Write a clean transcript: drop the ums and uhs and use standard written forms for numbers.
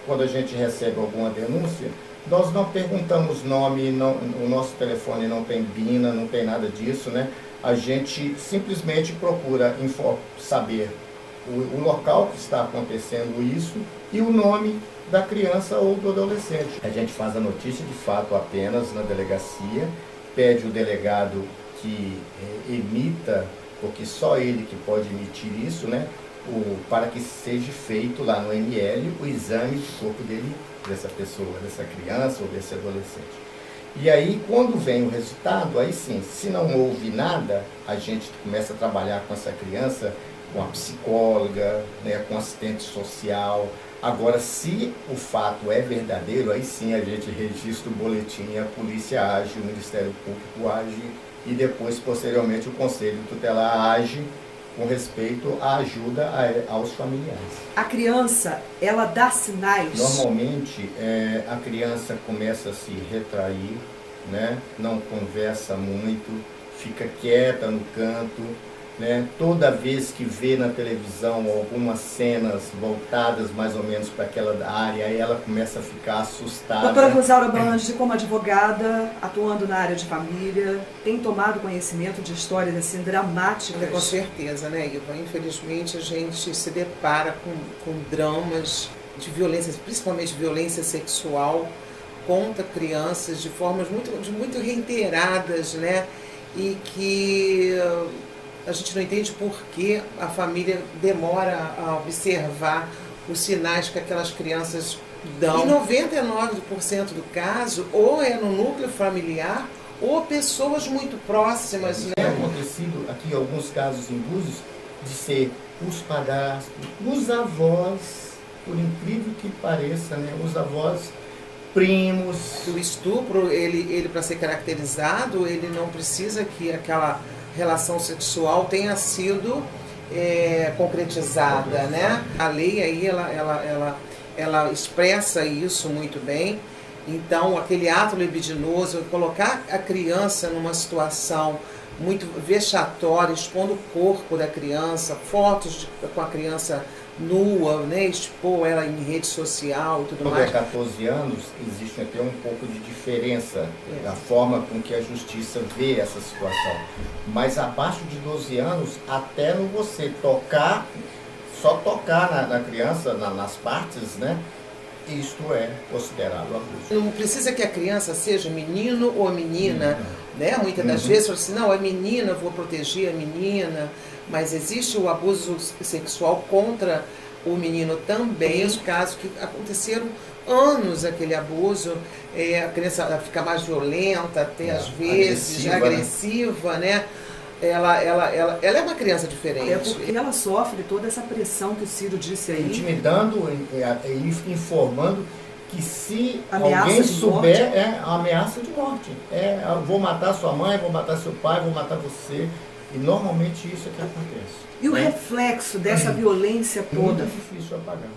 quando a gente recebe alguma denúncia, nós não perguntamos nome, o nosso telefone não tem BINA, não tem nada disso, né? A gente simplesmente procura saber o local que está acontecendo isso e o nome da criança ou do adolescente. A gente faz a notícia de fato apenas na delegacia, pede o delegado que emita, porque só ele que pode emitir isso, né? Para que seja feito lá no ML o exame de corpo dele, dessa pessoa, dessa criança ou desse adolescente. E aí, quando vem o resultado, aí sim, se não houve nada, a gente começa a trabalhar com essa criança, com a psicóloga, né, com assistente social. Agora, se o fato é verdadeiro, aí sim a gente registra o boletim, a polícia age, o Ministério Público age e depois, posteriormente, o Conselho Tutelar age com respeito à ajuda aos familiares. A criança, ela dá sinais? Normalmente, a criança começa a se retrair, né? Não conversa muito, fica quieta no canto, né? Toda vez que vê na televisão algumas cenas voltadas mais ou menos para aquela área, aí ela começa a ficar assustada. Doutora Rosaura Bange, como advogada, atuando na área de família, tem tomado conhecimento de histórias assim dramáticas? Com certeza, né, Iva? Infelizmente a gente se depara com dramas de violência, principalmente violência sexual contra crianças de formas muito reiteradas, né? E que a gente não entende por que a família demora a observar os sinais que aquelas crianças dão. Em 99% do caso, ou é no núcleo familiar, ou pessoas muito próximas. Tem acontecido aqui alguns casos em Búzios de ser os padrastos, os avós, por incrível que pareça, né? Os avós, primos. O estupro, ele para ser caracterizado, ele não precisa que aquela relação sexual tenha sido concretizada, né? A lei aí, ela expressa isso muito bem. Então, aquele ato libidinoso, colocar a criança numa situação muito vexatória, expondo o corpo da criança, fotos com a criança nua, né, expor ela em rede social e tudo mais. Quando é 14 anos, existe até um pouco de diferença da forma com que a justiça vê essa situação. Mas abaixo de 12 anos, até no você tocar, só tocar na criança, nas partes, né, isto é considerado abuso. Não precisa que a criança seja menino ou menina, né? Muitas das vezes fala assim, não, é menina, vou proteger a menina, mas existe o abuso sexual contra o menino também, os casos que aconteceram anos aquele abuso, a criança fica mais violenta, até às vezes, agressiva, né? Ela é uma criança diferente. É porque ela sofre toda essa pressão que o Ciro disse aí. Intimidando e informando que se ameaça alguém souber, morte. é ameaça de morte. Vou matar sua mãe, vou matar seu pai, vou matar você. E normalmente isso é que acontece. E o reflexo dessa violência toda? Muito difícil apagar.